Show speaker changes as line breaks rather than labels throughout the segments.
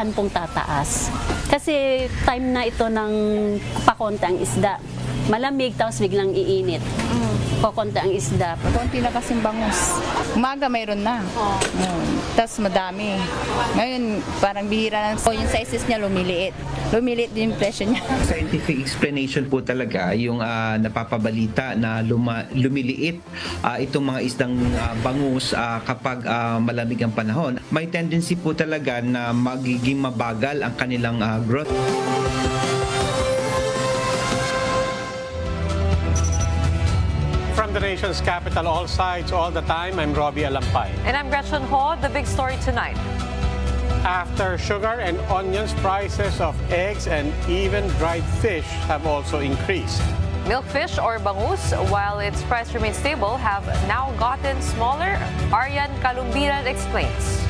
Asahan pong tataas. Kasi time na ito ng pakonti ang isda. Malamig tapos biglang iinit. Pakonti ang isda.
Konti na kasing bangus. Umaga mayroon na. Tapos madami. Ngayon, parang bihira na. Yung sizes niya lumiliit. Lumiliit din yung presyo niya.
Scientific explanation po talaga yung napapabalita na lumiliit itong mga isdang bangus kapag malamig ang panahon. May tendency po talaga na magiging mabagal ang kanilang growth.
From the nation's capital, all sides, all the time, I'm Robbie Alampay.
And I'm Gretchen Ho. The big story tonight.
After sugar and onions, prices of eggs and even dried fish have also increased.
Milkfish or bangus, while its price remains stable, have now gotten smaller. Aryan Kalumbiran explains.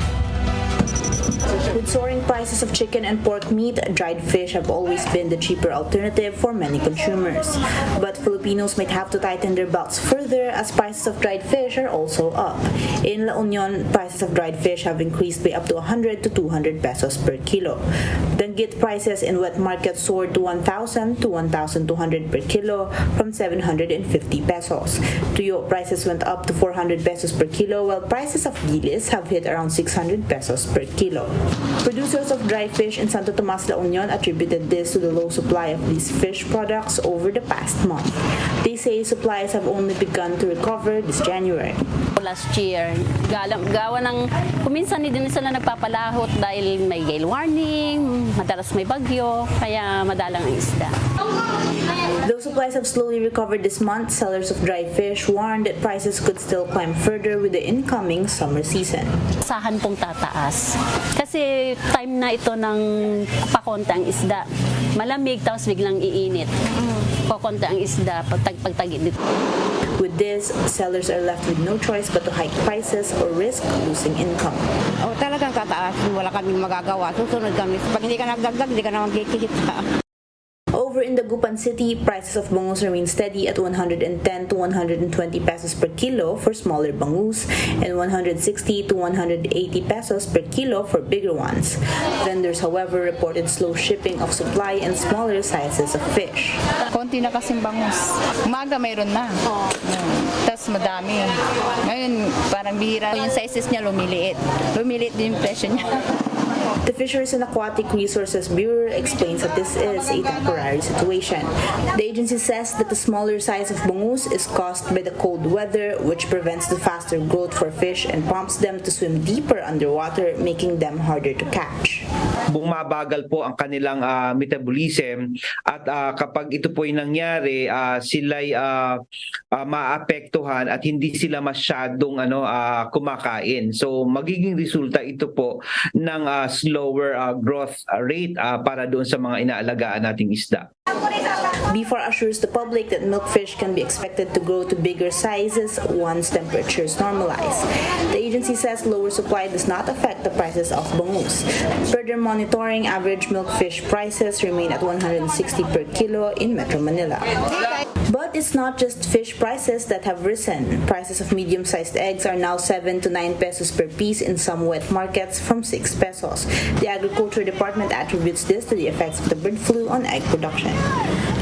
With soaring prices of chicken and pork meat, dried fish have always been the cheaper alternative for many consumers. But Filipinos might have to tighten their belts further as prices of dried fish are also up. In La Union, prices of dried fish have increased by up to 100 to 200 pesos per kilo. Danggit prices in wet markets soared to 1,000 to 1,200 per kilo from 750 pesos. Tuyo prices went up to 400 pesos per kilo, while prices of gilis have hit around 600 pesos per kilo. Producers of dry fish in Santo Tomas, La Union attributed this to the low supply of these fish products over the past month. They say supplies have only begun to recover this January.
Last year, gawa ng kuminsan din sila nagpapalahot dahil may gale warning, madalas may bagyo, kaya madalang ang isda.
Though supplies have slowly recovered this month, sellers of dry fish warned that prices could still climb further with the incoming summer season.
Asahan pong tataas. Kasi time na ito ng pakonti ang isda. Malamig tapos biglang iinit. Pakonti ang isda pagtagit dito.
With this, sellers are left with no choice but to hike prices or risk losing income.
Talagang tataas. Wala kaming magagawa. Susunod kami. Pag hindi ka nagdagdag, hindi ka na magkikita.
Over in Dagupan City, prices of bangus remain steady at 110 to 120 pesos per kilo for smaller bangus and 160 to 180 pesos per kilo for bigger ones. Vendors, however, reported slow shipping of supply and smaller sizes of fish.
Konti na kasing bangus. Umaga mayroon na. Tapos madami. Ngayon, parang bihira. Yung sizes niya lumiliit. Lumiliit din yung presyo niya.
The Fisheries and Aquatic Resources Bureau explains that this is a temporary situation. The agency says that the smaller size of bangus is caused by the cold weather, which prevents the faster growth for fish and prompts them to swim deeper underwater, making them harder to catch.
Bumabagal po ang kanilang metabolism at kapag ito po ay nangyari, sila'y maapektuhan at hindi sila masyadong kumakain. So magiging resulta ito po ng slower growth rate para doon sa mga inaalagaan nating isda.
BFAR assures the public that milkfish can be expected to grow to bigger sizes once temperatures normalize. The agency says lower supply does not affect the prices of bangus. Further monitoring, average milkfish prices remain at 160 per kilo in Metro Manila. But it's not just fish prices that have risen. Prices of medium-sized eggs are now 7 to 9 pesos per piece in some wet markets from 6 pesos. The Agriculture Department attributes this to the effects of the bird flu on egg production.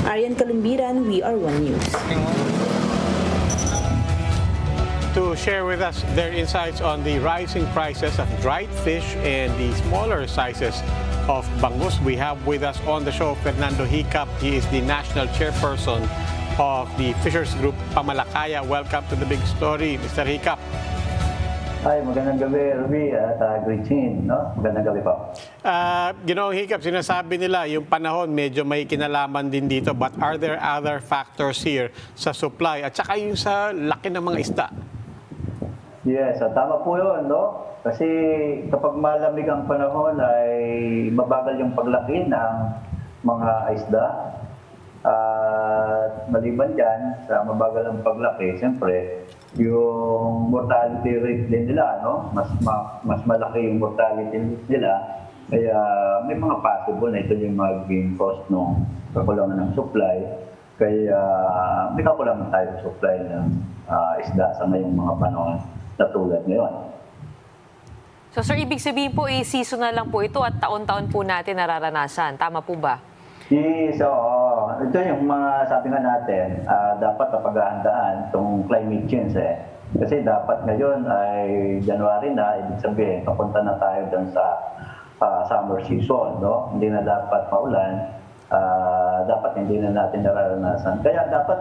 Aryan Kalumbiran, We Are One News.
To share with us their insights on the rising prices of dried fish and the smaller sizes of bangus, we have with us on the show Fernando Hicap. He is the national chairperson of the Fishers Group Pamalakaya. Welcome to the big story, Mr. Hicap.
Hi, magandang gabi, Ruby at Gretchen, no? Magandang gabi po.
Ginoong Hicap, sinasabi nila yung panahon medyo may kinalaman din dito, but are there other factors here sa supply at saka yung sa laki ng mga isda?
Yes, tama po yun, no? Kasi kapag malamig ang panahon ay mabagal yung paglaki ng mga isda. At maliban dyan, sa mabagal ang paglaki, siyempre, yung mortality rate din nila, no? Mas malaki yung mortality nila. Kaya may mga possible na ito yung maging cost ng kakulangan ng supply. Kaya may kakulangan tayo sa supply ng isda sa ngayong mga panahon na tulad ngayon.
So sir, ibig sabihin po, seasonal lang po ito at taon-taon po natin nararanasan. Tama po ba?
So, ito yung mga sabi nga natin, dapat napaghahandaan itong climate change Kasi dapat ngayon ay January na, ibig sabihin, papunta na tayo dun sa summer season, no? Hindi na dapat maulan, dapat hindi na natin nararanasan. Kaya dapat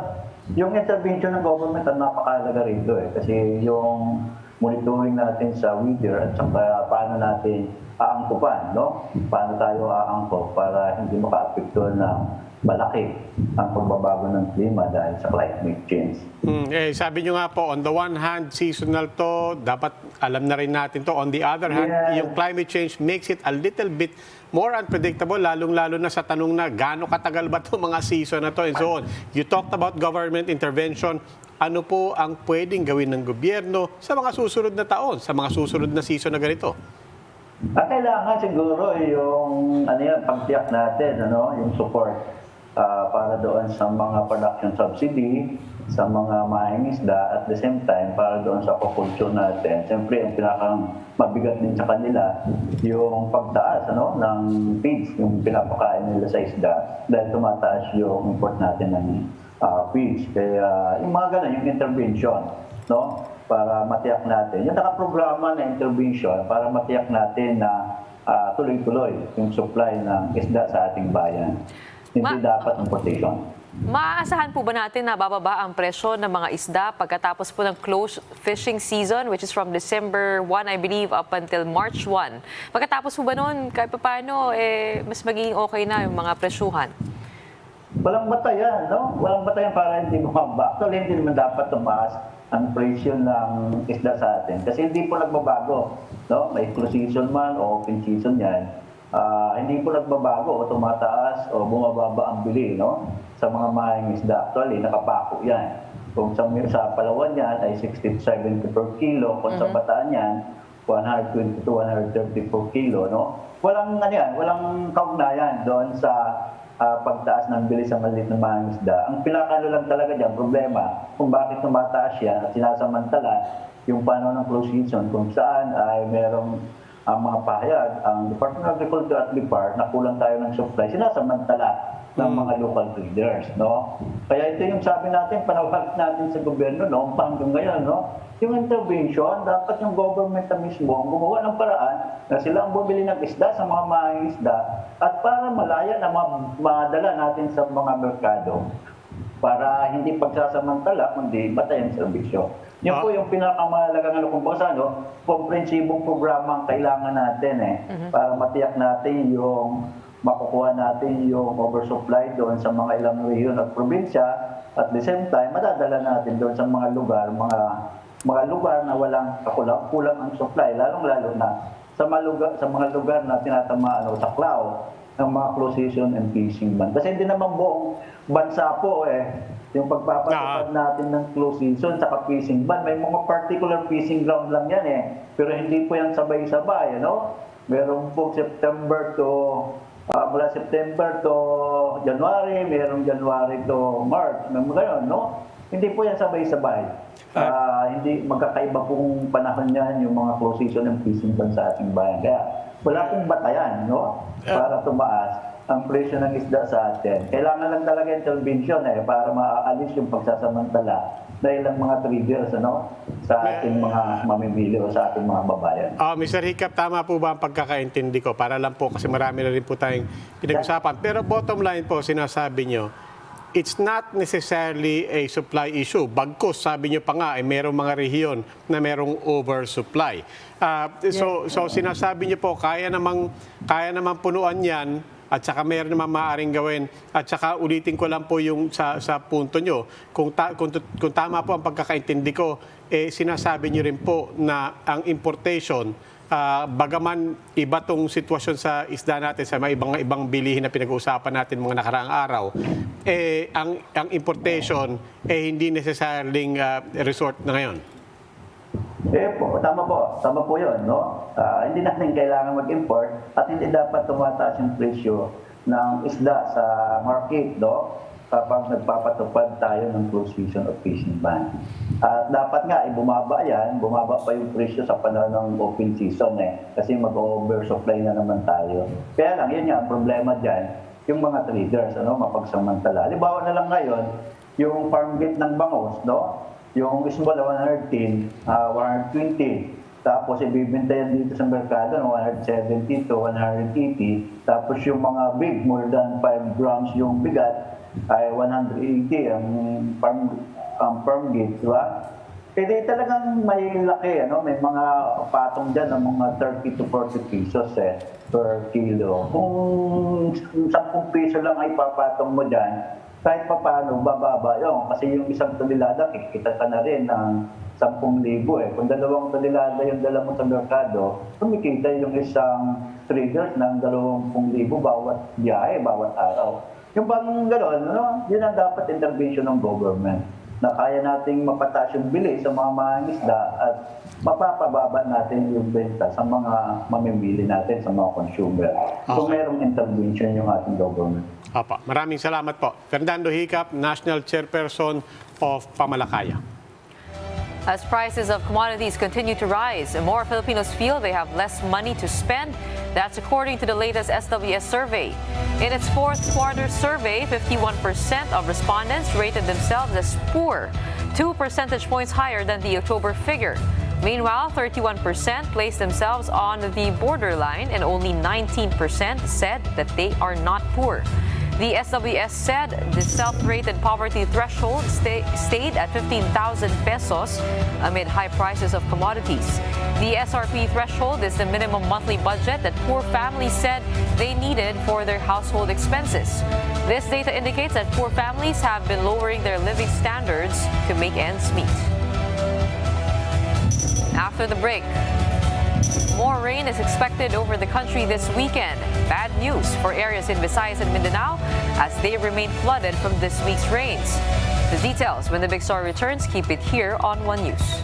yung intervention ng government ang napakahalaga rito Kasi yung monitoring natin sa weather at saka paano natin aangkupan, no? Paano tayo aangkop para hindi maka-apekto ng malaki ang pagbabago ng klima dahil sa climate change.
Sabi nyo nga po, on the one hand, seasonal to, dapat alam na rin natin to. On the other hand,
Yes.
yung climate change makes it a little bit more unpredictable, lalong-lalo na sa tanong na gaano katagal ba itong mga season na to and so on. You talked about government intervention. Ano po ang pwedeng gawin ng gobyerno sa mga susunod na taon, sa mga susunod na season na ganito?
Kailangan siguro yung pagtiyak natin, yung support para doon sa mga production subsidy, sa mga mahing isda, at the same time para doon sa aquaculture natin. Siyempre, ang pinakang mabigat din sa kanila, yung pagtaas ng feeds, yung pinapakain nila sa isda, dahil tumataas yung import natin ng feeds. Kaya yung mga ganun, yung intervention, para matiyak natin. Yung nakaprograma na intervention para matiyak natin na tuloy-tuloy yung supply ng isda sa ating bayan. Hindi dapat importation.
Maaasahan po ba natin na bababa ang presyo ng mga isda pagkatapos po ng close fishing season, which is from December 1, I believe, up until March 1? Pagkatapos po ba noon, kahit paano, mas magiging okay na yung mga presyuhan?
Walang batayan, Walang batayan para hindi bumaba. Actually, hindi naman dapat tumaas ang presyo ng isda sa atin. Kasi hindi po nagbabago, May close season man o open season yan. Hindi po nagbabago o tumataas o bumababa ang bili, sa mga mahing isda. Actually, nakapako yan. Kung sa Palawan yan ay 60 to 70 per kilo, kung sa Bataan yan, 120 to 130 per kilo, Walang walang kaugnayan doon sa pagtaas ng bilis sa maliit na mahing isda. Ang pinakalo lang talaga dyan, problema, kung bakit tumataas yan at sinasamantala yung panahon ng close season, kung saan ay merong ang mga pahayag, ang Department of Agriculture at DEPAR, na kulang tayo ng supply, sinasamantala ng mga local traders, Kaya ito yung sabi natin, panawag natin sa gobyerno, hanggang ngayon, Yung intervention, dapat yung government na mismo ang gumawa ng paraan na sila ang bumili ng isda sa mga mahing isda at para malaya na madala natin sa mga merkado para hindi pagsasamantala, kundi batayan sa serbisyo. Yan po yung pinakamahalagang komprehensibong programa ang kailangan natin para matiyak natin yung makukuha natin yung oversupply doon sa mga ilang rehiyon at probinsya at the same time madadala natin doon sa mga lugar na walang kulang ang supply, lalong-lalo na sa mga lugar na tinatamaan o saklaw ng mga close season and fishing ban. Kasi hindi naman buong bansa po yung pagpapatupad natin ng close season sa fishing ban. May mga particular fishing ground lang yan pero hindi po yan sabay-sabay, Meron po mula September to January, merong January to March, may mga gano'n, Hindi po yan sabay-sabay. Hindi magkakaiba pong panahon yan yung mga close season and fishing ban sa ating bayan. Kaya wala pong batayan, para tumaas ang presyo ng isda sa atin. Kailangan lang talaga intervention para maaalis yung pagsasamantala dahil ang mga triggers sa ating mga mamimili o sa ating mga babayan.
Mr. Hiccup, tama po ba ang pagkakaintindi ko? Para lang po kasi marami na rin po tayong pinag-usapan. Pero bottom line po, sinasabi nyo, it's not necessarily a supply issue. Bagkus, sabi nyo pa nga, merong mga rehiyon na merong oversupply. So sinasabi nyo po, kaya namang punuan yan at saka meron naman maaaring gawin. At saka ulitin ko lang po yung sa punto nyo. Kung tama po ang pagkakaintindi ko, sinasabi nyo rin po na ang importation, bagaman iba tong sitwasyon sa isda natin sa mga ibang bilihin na pinag-uusapan natin mga nakaraang araw, ang importation hindi necessarily resort na ngayon.
Tama po yun, hindi natin kailangan mag-import at hindi dapat tumataas yung presyo ng isda sa market, kapag nagpapatupad tayo ng close season of fishing ban. At dapat nga, bumaba yan, bumaba pa yung presyo sa panahon ng open season kasi mag-oversupply na naman tayo. Kaya lang, yun nga, ang problema dyan, yung mga traders, mapagsamantala. Halimbawa na lang ngayon, yung farm gate ng bangus, yung small 110, 120, tapos ibibenta yan dito sa merkado ng 170 to 180, tapos yung mga big, more than 5 grams yung bigat, ay 180 ang farm gate, di ba? Kaya talagang may laki, may mga patong dyan ng mga 30 to 40 pesos per kilo. Kung 10 piso lang ay papatong mo dyan, kahit pa paano, bababa yun. Kasi yung isang tonelada, kikita ka na rin ng 10,000 Kung 2 tonelada yung dala mo sa merkado, kumikita yung isang traders ng 20,000 bawat biyahe, bawat araw. Yung bang gano'n, yun ang dapat intervention ng government na kaya nating mapataas yung bili sa mga mangingisda at mapapababa natin yung benta sa mga mamimili natin, sa mga consumer. Kung merong intervention yung ating government.
Opo. Maraming salamat po. Fernando Hicap, National Chairperson of Pamalakaya.
As prices of commodities continue to rise, more Filipinos feel they have less money to spend. That's according to the latest SWS survey. In its fourth quarter survey, 51% of respondents rated themselves as poor, 2 percentage points higher than the October figure. Meanwhile, 31% placed themselves on the borderline and only 19% said that they are not poor. The SWS said the self-rated poverty threshold stayed at 15,000 pesos amid high prices of commodities. The SRP threshold is the minimum monthly budget that poor families said they needed for their household expenses. This data indicates that poor families have been lowering their living standards to make ends meet. After the break, more rain is expected over the country this weekend. Bad news for areas in Visayas and Mindanao as they remain flooded from this week's rains. The details when the big story returns. Keep it here on One News.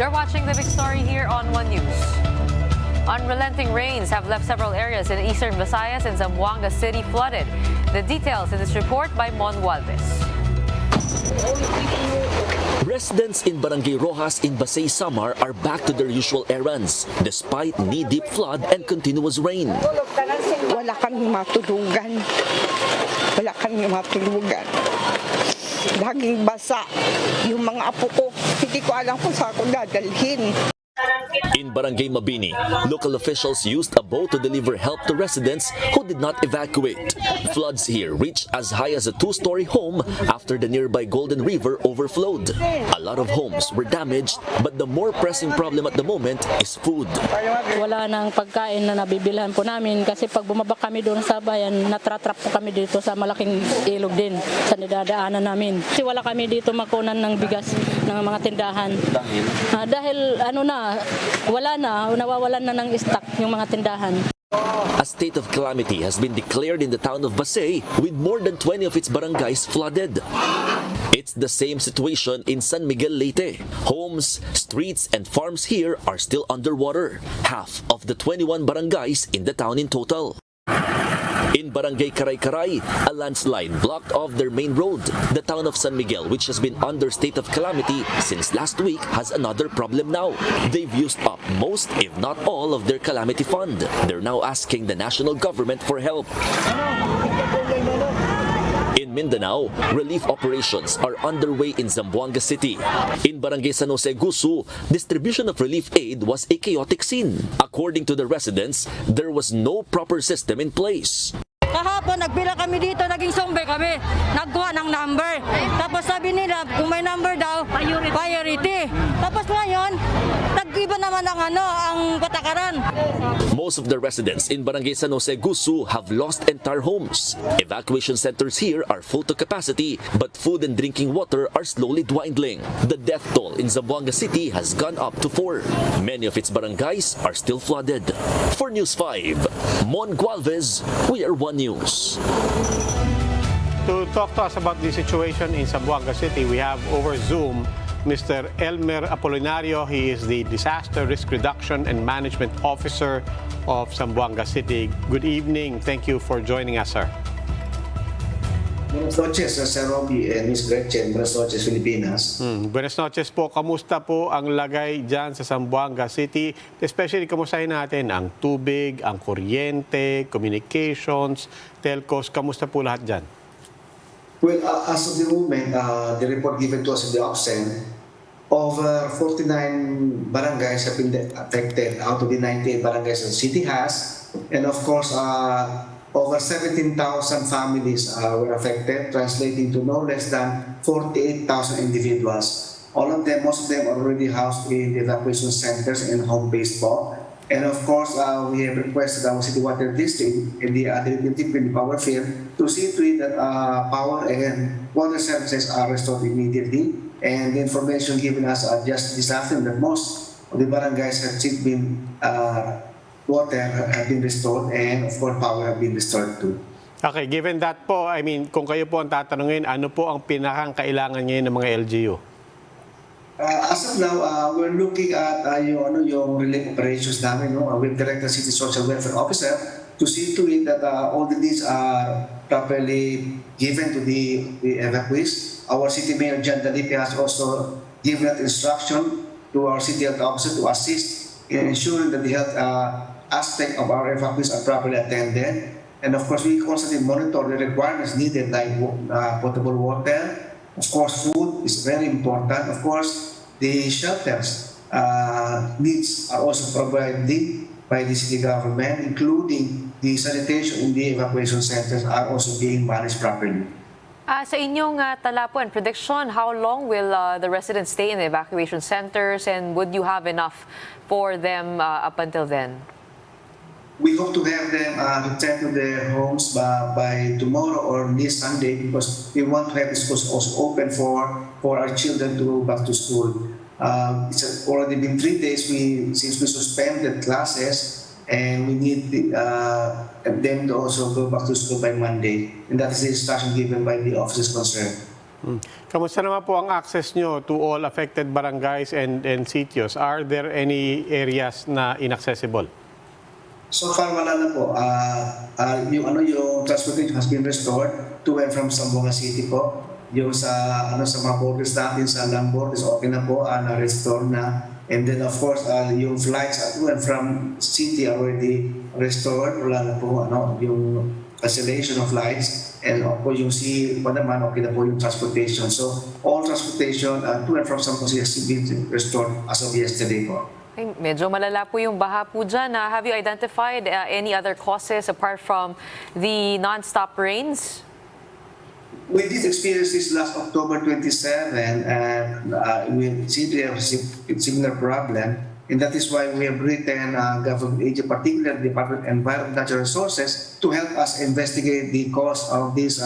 You're watching the big story here on One News. Unrelenting rains have left several areas in eastern Visayas and Zamboanga City flooded. The details in this report by Mon Gualvez.
Residents in Barangay Rojas in Basay, Samar are back to their usual errands despite knee-deep flood and continuous rain.
Wala kaming matulugan. Wala kaming matulugan. Laging basa. Yung mga apo ko, hindi ko alam kung saan ko dadalhin.
In Barangay Mabini, local officials used a boat to deliver help to residents who did not evacuate. Floods here reached as high as a 2-story home after the nearby Golden River overflowed. A lot of homes were damaged, but the more pressing problem at the moment is food.
Wala nang pagkain na nabibilhan po namin kasi pag bumaba kami doon sa bayan, natratrap po kami dito sa malaking ilog din sa nidadaanan namin. Kasi wala kami dito makunan ng bigas ng mga tindahan. Dahil wala na, nawawalan na ng stock yung mga tindahan.
A state of calamity has been declared in the town of Basay with more than 20 of its barangays flooded. It's the same situation in San Miguel Leyte. Homes, streets, and farms here are still underwater, half of the 21 barangays in the town in total. In Barangay Karay-Karay, a landslide blocked off their main road. The town of San Miguel, which has been under state of calamity since last week, has another problem now. They've used up most, if not all, of their calamity fund. They're now asking the national government for help. In Mindanao, relief operations are underway in Zamboanga City. In Barangay San Jose Gusu, distribution of relief aid was a chaotic scene. According to the residents, there was no proper system in place.
Kahapon, nagpila kami dito, naging zombie kami. Nagkuha ng number. Tapos sabi nila, kung may number daw, priority. Tapos ngayon, nag-iba naman ang patakaran.
Most of the residents in Barangay San Jose Gusu have lost entire homes. Evacuation centers here are full to capacity, but food and drinking water are slowly dwindling. The death toll in Zamboanga City has gone up to 4. Many of its barangays are still flooded. For News 5, Mon Gualvez, we are One News.
To talk to us about the situation in Zamboanga City, we have over Zoom Mr. Elmer Apolinario. He is the Disaster Risk Reduction and Management Officer of Zamboanga City. Good evening. Thank you for joining us, sir.
Buenas noches, Sir Robbie and Ms. Gretchen. Buenas noches, Filipinas.
Buenas noches po. Kamusta po ang lagay dyan sa Zamboanga City? Especially, kamustahin natin ang tubig, ang kuryente, communications, telcos. Kamusta po lahat dyan?
Well, as of the moment, the report given to us in the OPSEN, over 49 barangays have been affected out of the 98 barangays that the city has. And of course, over 17,000 families were affected, translating to no less than 48,000 individuals. All of them, most of them are already housed in the evacuation centers and home-based po. And of course, we have requested our City Water District and the Development Power Field to see to it that power and water services are restored immediately. And the information given us just this afternoon that most of the barangays have been water have been restored and of course power have been restored too.
Okay, given that po, I mean, kung kayo po ang tatanungin, ano po ang pinakangkailangan ngayon ng mga LGU?
As of now, we're looking at yung relief operations namin. We've directed City Social Welfare Officer to see to it that all the needs are properly given to the evacuees. Our City Mayor John Dalipe has also given that instruction to our City Health Officer to assist in ensuring that the health aspect of our evacuees are properly attended. And of course, we constantly monitor the requirements needed like potable water. Of course, food is very important. Of course, the shelters needs are also provided by the city government, including the sanitation in the evacuation centers are also being managed properly.
Sa inyong tala po and prediction, how long will the residents stay in the evacuation centers, and would you have enough for them up until then?
We hope to have them return to their homes by tomorrow or this Sunday because we want to have the schools also open for our children to go back to school. It's already been 3 days since we suspended classes, and we need them to also go back to school by Monday. And that is the instruction given by the officers concerned.
Kamusta naman po ang access nyo to all affected barangays and sitios? Are there any areas na inaccessible?
So far wala na po. Yung transportation has been restored to and from Zamboanga City po. Yung sa mga borders natin sa land borders okay na po, na-restore na. And then of course, yung flights to and from city are already restored. Wala na po yung cancellation of flights. And of course, yung sea pa naman, okay na po yung transportation. So all transportation to and from Zamboanga City has been restored as of yesterday po.
Ay, medyo malala po yung baha po dyan. Have you identified any other causes apart from the non-stop rains?
We did experience this last October 27, and we simply have a similar problem. And that is why we have written government agency, particularly the Department of Environment and Natural Resources, to help us investigate the cause of this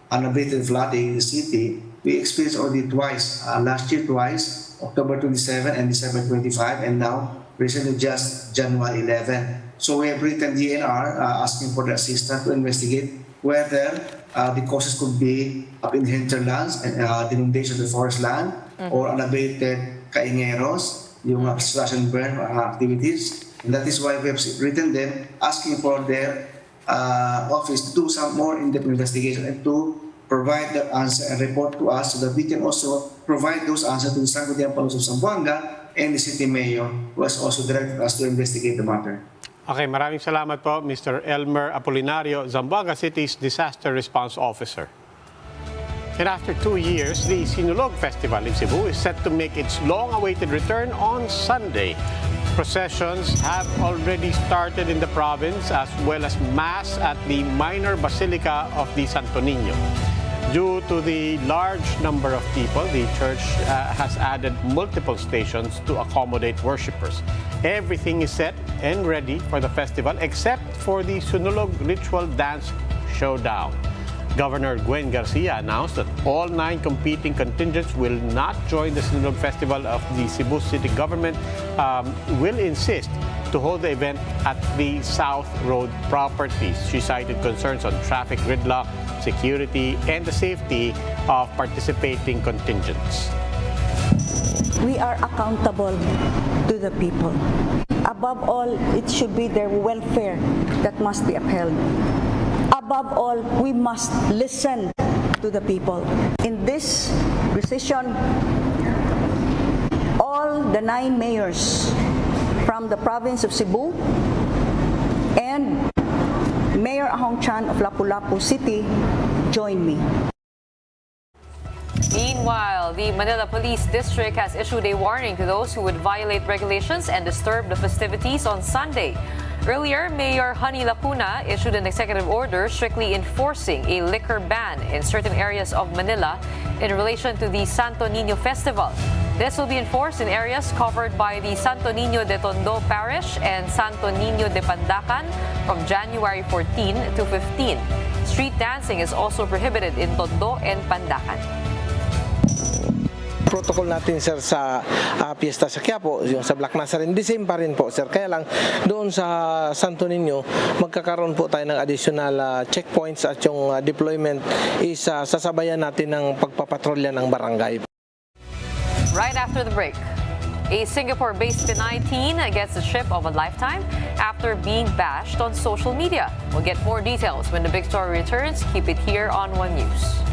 unabated flooding in the city. We experienced already twice, last year twice, October 27 and December 25, and now recently just January 11. So we have written DNR asking for the assistance to investigate whether the causes could be up in hinterlands and the inundation of the forest land or unabated kaingeros, yung slash and burn activities. And that is why we have written them asking for their office to do some more in-depth investigation and to provide the answer and report to us so that we can also provide those answers to the Sangguniang Pangulo of Zamboanga and the city mayor who has also directed us to investigate the matter.
Okay, maraming salamat po, Mr. Elmer Apolinario, Zamboanga City's Disaster Response Officer. And after 2 years, the Sinulog Festival in Cebu is set to make its long-awaited return on Sunday. Processions have already started in the province as well as Mass at the Minor Basilica of the Santo Niño. Due to the large number of people, the church has added multiple stations to accommodate worshippers. Everything is set and ready for the festival except for the Sinulog Ritual Dance Showdown. Governor Gwen Garcia announced that all 9 competing contingents will not join the Sinulog Festival of the Cebu City government will insist to hold the event at the South Road properties. She cited concerns on traffic gridlock, security, and the safety of participating contingents.
We are accountable to the people. Above all, it should be their welfare that must be upheld. Above all, we must listen to the people. In this decision, all the 9 mayors from the province of Cebu and Mayor Ahong Chan of Lapu-Lapu City join me.
Meanwhile, the Manila Police District has issued a warning to those who would violate regulations and disturb the festivities on Sunday. Earlier, Mayor Honey Lacuna issued an executive order strictly enforcing a liquor ban in certain areas of Manila in relation to the Santo Niño Festival. This will be enforced in areas covered by the Santo Niño de Tondo Parish and Santo Niño de Pandacan from January 14 to 15. Street dancing is also prohibited in Tondo and Pandacan.
Protocol natin sir sa piyesta sa Quiapo, yung sa Black Nazarene, the same pa rin po sir. Kaya lang doon sa Santo Niño magkakaroon po tayo ng additional checkpoints at yung deployment is sasabayan natin ng pagpapatrolya ng barangay.
Right after the break, a Singapore-based Pinay teen gets the ship of a lifetime after being bashed on social media. We'll get more details when the big story returns. Keep it here on One News.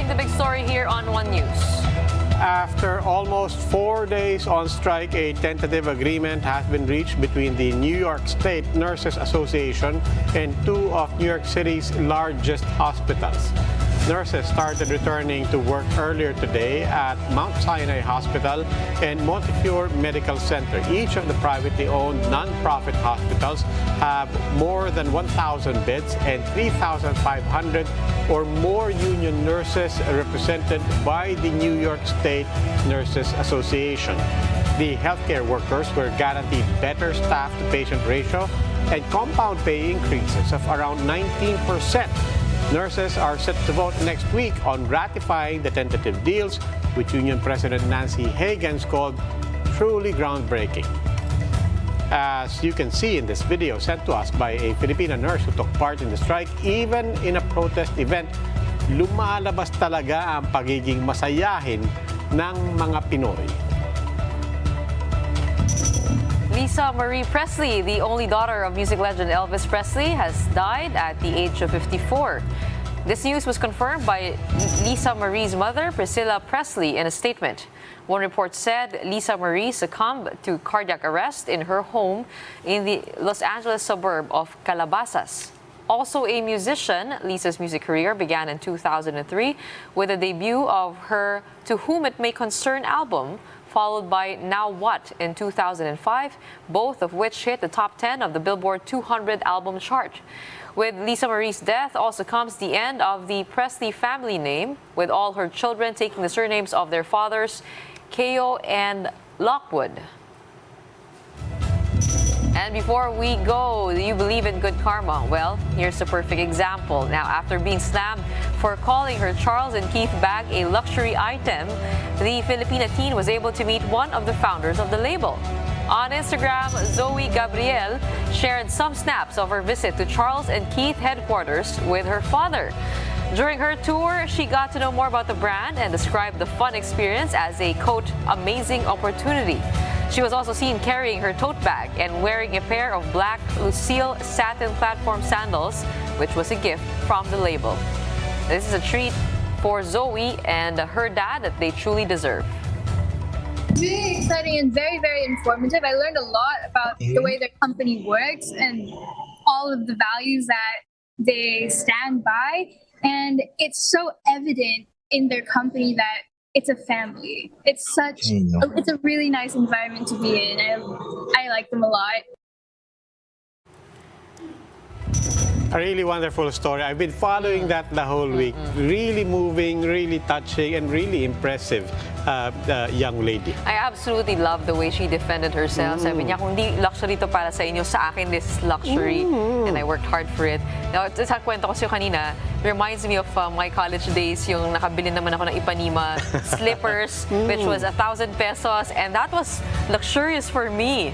watching The Big Story here on One News.
After almost 4 days on strike, a tentative agreement has been reached between the New York State Nurses Association and two of New York City's largest hospitals. Nurses started returning to work earlier today at Mount Sinai Hospital and Montefiore Medical Center. Each of the privately owned nonprofit hospitals have more than 1,000 beds and 3,500 or more union nurses represented by the New York State Nurses Association. The healthcare workers were guaranteed better staff-to-patient ratio and compound pay increases of around 19%. Nurses are set to vote next week on ratifying the tentative deals, which Union President Nancy Higgins called truly groundbreaking. As you can see in this video sent to us by a Filipina nurse who took part in the strike, even in a protest event, lumalabas talaga ang pagiging masayahin ng mga Pinoy.
Lisa Marie Presley, the only daughter of music legend Elvis Presley, has died at the age of 54. This news was confirmed by Lisa Marie's mother, Priscilla Presley, in a statement. One report said Lisa Marie succumbed to cardiac arrest in her home in the Los Angeles suburb of Calabasas. Also a musician, Lisa's music career began in 2003 with the debut of her To Whom It May Concern album, followed by Now What in 2005, both of which hit the top 10 of the Billboard 200 album chart. With Lisa Marie's death also comes the end of the Presley family name, with all her children taking the surnames of their fathers, Keogh and Lockwood. And before we go, do you believe in good karma? Well, here's a perfect example. Now, after being slammed for calling her Charles and Keith bag a luxury item, the Filipina teen was able to meet one of the founders of the label. On Instagram, Zoe Gabriel shared some snaps of her visit to Charles and Keith headquarters with her father. During her tour, she got to know more about the brand and described the fun experience as a, quote, amazing opportunity. She was also seen carrying her tote bag and wearing a pair of black Lucille satin platform sandals, which was a gift from the label. This is a treat for Zoe and her dad that they truly deserve.
Really exciting and very, very informative. I learned a lot about the way their company works and all of the values that they stand by. And it's so evident in their company that it's a family. It's a really nice environment to be in. I like them a lot.
A really wonderful story. I've been following that the whole week. Really moving, really touching, and really impressive young lady.
I absolutely love the way she defended herself. Sabi niya, kung di luxury to para sa inyo, sa akin this is luxury. And I worked hard for it. Now, sa kwento ko sa'yo kanina, reminds me of my college days, yung nakabili naman ako ng Ipanema slippers, which was 1,000 pesos. And that was luxurious for me.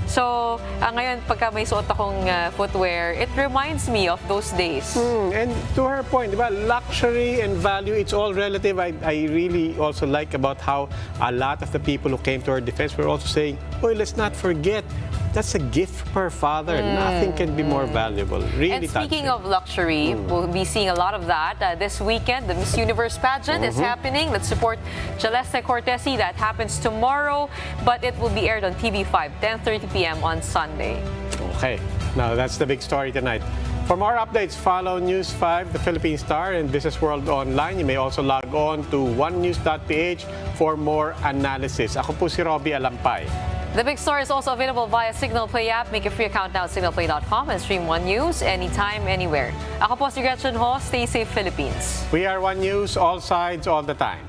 So, ngayon, pagka may suot akong footwear, it reminds me of those days.
And to her point, diba, luxury and value, it's all relative. I really also like about how a lot of the people who came to her defense were also saying, oh, let's not forget, that's a gift per father. Nothing can be more valuable. Really
And speaking
touching.
of luxury, we'll be seeing a lot of that this weekend. The Miss Universe pageant is happening. Let's support Celeste Cortesi. That happens tomorrow, but it will be aired on TV5, 10:30 p.m. on Sunday.
Okay, now that's the big story tonight. For more updates, follow News 5, The Philippine Star, and Business World Online. You may also log on to onenews.ph for more analysis. Ako po si Robbie Alampay.
The Big Story is also available via Signal Play app. Make a free account now at signalplay.com and stream One News anytime, anywhere. Ako po si Gretchen Ho. Stay safe, Philippines.
We are One News, all sides, all the time.